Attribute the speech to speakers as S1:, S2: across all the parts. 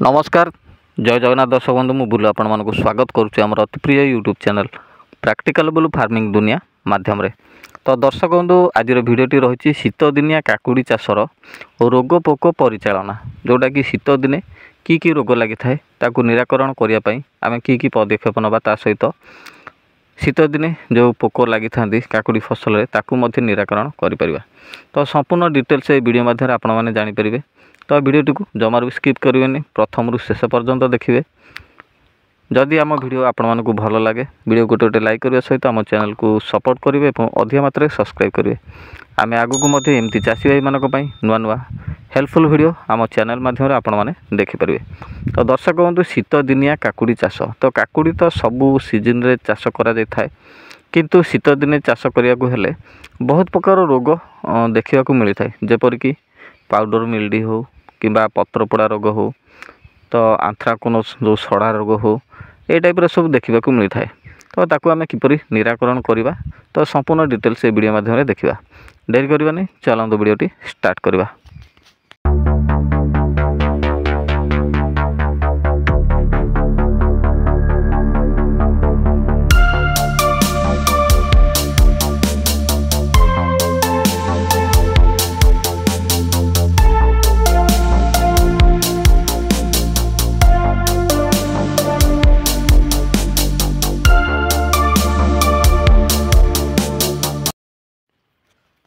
S1: नमस्कार जय जगन्नाथ दर्शक बंधु मु बुलु आपण मानक स्वागत करुच्ची आम अति प्रिय YouTube channel practical blue farming दुनिया माध्यम तो दर्शक बंधु आज भिडटी रही शीत दिनिया काकुड़ी चाषर रोग पोक परिचालना जोटा कि शीत दिने की रोग लगी थाए ताकू निराकरण करने आम की पदक्षेप नवा ता सहित शीत दिने जो पोक लगी था काकुड़ी फसल में ताकू निराकरण करें तो संपूर्ण डिटेल्स ये वीडियो मध्यम आपण मैंने जानीपर तो वीडियोटी को जमार भी स्किप करेंगे प्रथम रु शेष पर्यंत देखिए जदि आम वीडियो आपण मानक भल लगे वीडियो गोटे गोटे लाइक करने सहित आम चैनल को सपोर्ट करेंगे और अधिक मात्रा सब्सक्राइब करेंगे आम आगक एमती चाषी भाई मानक नुआ नुआ हेल्पफुल वीडियो आम चैनल माध्यम आपण मैंने देखिपारे। तो दर्शक बंधु शीत दिनिया काकुड़ी चाष तो काकुड़ी तो सबू सीजन रे चाष करा जाए किंतु शीत दिने चाष करने को हेले बहुत प्रकार रोग देखा मिलता है जेपरिक पाउडर मिल्डी हो कि पत्रपोड़ा रोग हो तो आंथ्राकोनस जो सड़ा रोग हो ये टाइप सब देखा मिलता है। तो ताकू आम किपरि निराकरण करवा तो संपूर्ण डिटेल्स ये वीडियो माध्यम देखा डेरी करवानी चलते वीडियोटी स्टार्ट करवा।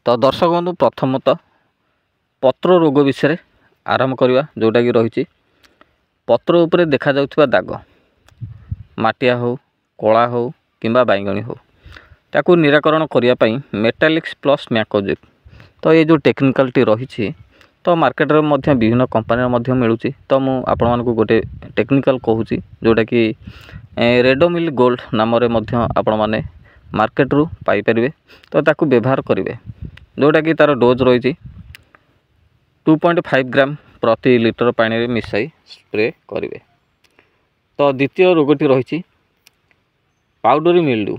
S1: तो दर्शक बंधु प्रथमतः पत्र रोग विषय आरंभ करवा जोटा कि रही पत्र उपरे देखा जाउथिबा दाग माटिया हो कला हो किंबा बैगणी हो ताकू निराकरण करने मेटालिक्स प्लस मैकोजिब तो ये जो टेक्निकालिटी रही तो मार्केट रे मध्य विभिन्न कंपनी मिलूँ तो मुझे आपण मानक गोटे टेक्निकल कहूँ जोटा कि रेडोमिल गोल्ड नाम आपण मैंने मार्केट रू पाई परिवे तो ताकू व्यवहार करेंगे जोटा कि तार डोज रही 2.5 ग्राम प्रति लिटर पानी रे मिसाई स्प्रे करेंगे। तो द्वितीय रोगटी रही पाउडरी मिल्ड्यू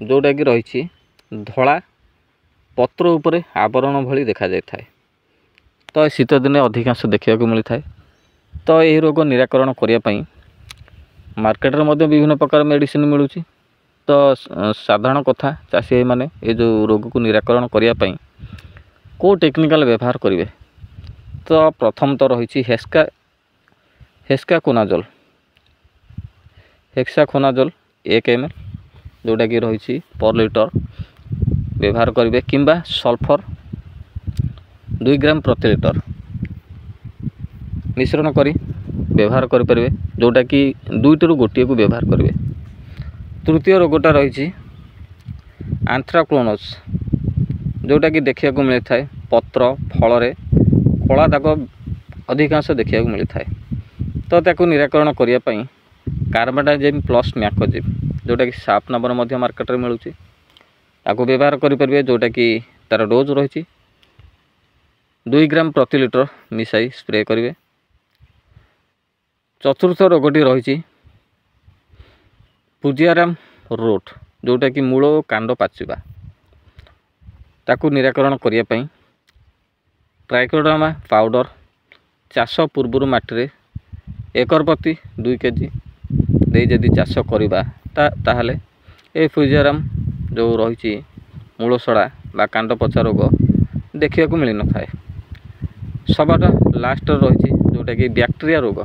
S1: जोटा कि रही धला पत्र उपरे आवरण भली देखा जाए था तो शीत दिने अधिकांश देखा मिलता है। तो यही रोग निराकरण करने मार्केट रे मध्य विभिन्न प्रकार मेडिसिन मिलूँ तो साधारण कथा चाषी भाई माने ये जो रोग को निराकरण करने को टेक्निकल व्यवहार करेंगे। तो प्रथम तो रही हेक्साकोनाजोल 1 ml जोटा कि रही पर लिटर व्यवहार करेंगे किंबा सल्फर 2 ग्राम प्रति लिटर मिश्रण करी व्यवहार करेंगे जोटा कि 2 गोटे को व्यवहार करेंगे। तृतीय रोगटा रही आंथ्राक्लोनस जोटा कि देखा मिलता है पत्र फल रे कला दाग अधिकांश देखा मिलता है। तो ताकू निराकरण करने कार्बाडाजिम प्लस मैकोजिब जोटा कि साफ नाम मार्केट में मिलूँ ताकू व्यवहार करेंगे जोटा कि तार डोज रही 2 ग्राम प्रति लिटर मिसाई स्प्रे करेंगे। चतुर्थ रोगटी रही पुजियाराम रोट जोटा कि मूल कांड पाचिबा ताकू निराकरण करने ट्राइकोडर्मा पाउडर चाष पूर्व माटी एकर प्रति 2 kg दे जदि चाष करवा ताहले ए पुजियाराम जो रही मूल सड़ा बा कांड पचा रोग देखा मिल न था। सबटा लास्ट रही जोटा कि बैक्टेरिया रोग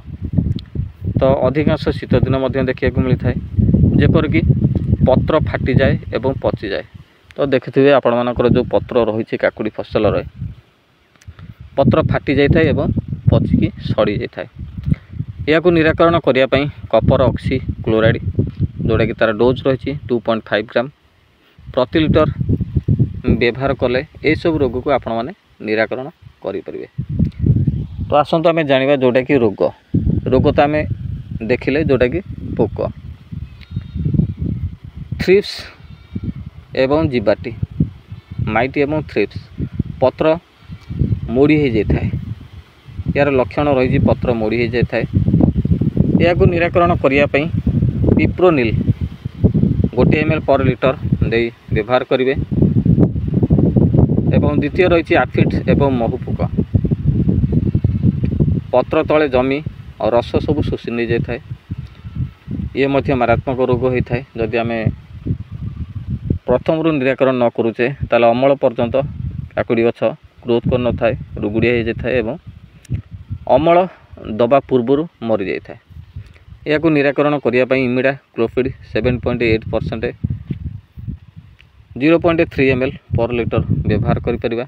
S1: तो अधिकांश शीत दिन देखा मिलता है जेपरिक पत्र फाटी जाए एवं पची जाए। तो देखिए आपण मानकर जो पत्र रही काकुड़ी फसल रे पत्र फाटी जाए एवं पचिकी सड़ी जाए या निराकरण करने कपर ऑक्सी क्लोराइड जोटा कि तार डोज रही 2.5 ग्राम प्रति लिटर व्यवहार कले ये सब रोग को आपण माने निराकरण करें। तो आसतु आम जाना जोटा कि रोग तो आम देखिले जोटा कि पोक थ्रिप्स एवं जीवाटी माइट एवं थ्रिप्स पत्र मोड़ी हो जाता है यार लक्षण रही पत्र मोड़ी हो जाता है या निराकरण करने पिप्रोनिल 1 ml पर लिटर दे व्यवहार करेंगे। एवं द्वितीय रही आफिड्स एवं महू पोक पत्र तले जमी और रस सब शोषि नहीं जाए। ये मध्य मारात्मक रोग होता है जदि आम प्रथम निराकरण न करुचे ताले अमल पर्यंत काकुड़ी गछ ग्रोथ कर न थाए, रुगुड़िया हो जाए और अमल दबा पूर्व मरी जाए। यह निराकरण करने इमिडा क्लोफिड 7.8% 0.3 ml पर लिटर व्यवहार करिपरिबा।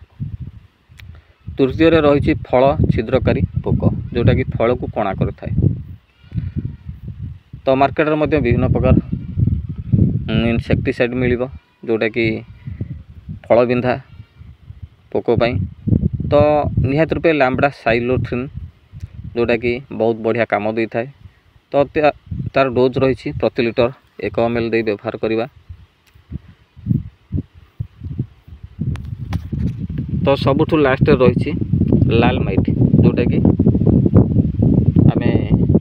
S1: तृतीय रही फल छिद्रकारी पोक जोटा कि फल को कणा करता है। तो मार्केट में विभिन्न प्रकार इनसेक्टिसाइड मिलिबो जोटा कि फल बिंधा पोक पाई। तो निहात रूपे लैम्बडा साइलोथ्रिन जोटा कि बहुत बढ़िया काम दे थाए। तो तार डोज रही प्रति लिटर 1 ml दे व्यवहार करवा। तो सबुठ लास्ट रही लाल माइट जोटा कि आम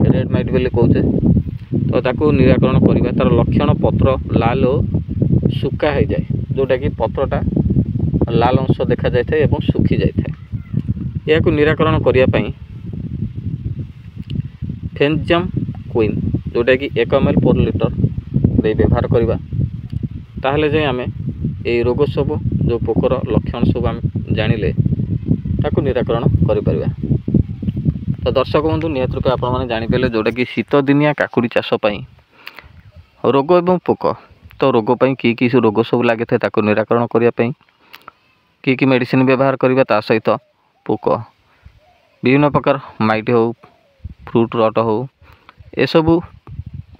S1: रेड माइट बोली कौचे। तो ताको निराकरण करवा तार लक्षण पत्र लाल और सुखा हो जाए जोटा कि पत्रटा लाल अंश देखा जाए और सुखी जाए। यह निराकरण करने फेंजम क्वीन जोटा कि 1 ml पर लिटर दे व्यवहार करवा। ताहले जे आमे ए रोग सब जो पोकर लक्षण सब आम जानिले ताकू निराकरण करिपरिबा। तो दर्शक बंधु निहत रूपे आपण माने जानिपेले जोटा कि शीत दिनिया काकुड़ी चाष पई रोग एवं पोक। तो रोग पई की रोग सब लागे थे ताकू निराकरण करिया पई की मेडिसिन व्यवहार करवा। ता सहित पोक विभिन्न प्रकार माइट हो फ्रूट रट हो ए सबू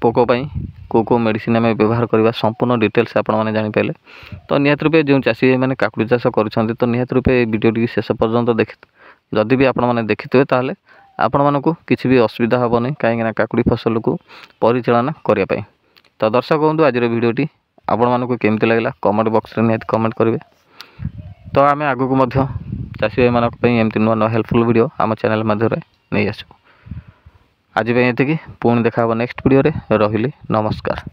S1: पोक पई को मेडिसिन आम व्यवहार करवा संपूर्ण डिटेल्स आपण मैंने जानीपारे। तो निहत रूपे जो चाषी मैंने काकुड़ी चाष कर तो निहत रूपे वीडियो शेष पर्यंत देख जदि भी आपण मैंने देखिथे ताहले आपण मानकु किसी भी असुविधा हेनी कहीं काकुड़ी फसल को परिचालना करने। तो दर्शक बंधु आज वीडियोटी आपण मानकु केमती लगला कमेंट बॉक्स में निहत कमेंट करेंगे। तो आम आगक चाषी भाई मानक एमती नुआ नुआ हेल्पफुल वीडियो आम चैनल माध्यम नहीं आसू। आज ये पुणी देखा नेक्स्ट वीडियो रे। रहिली नमस्कार।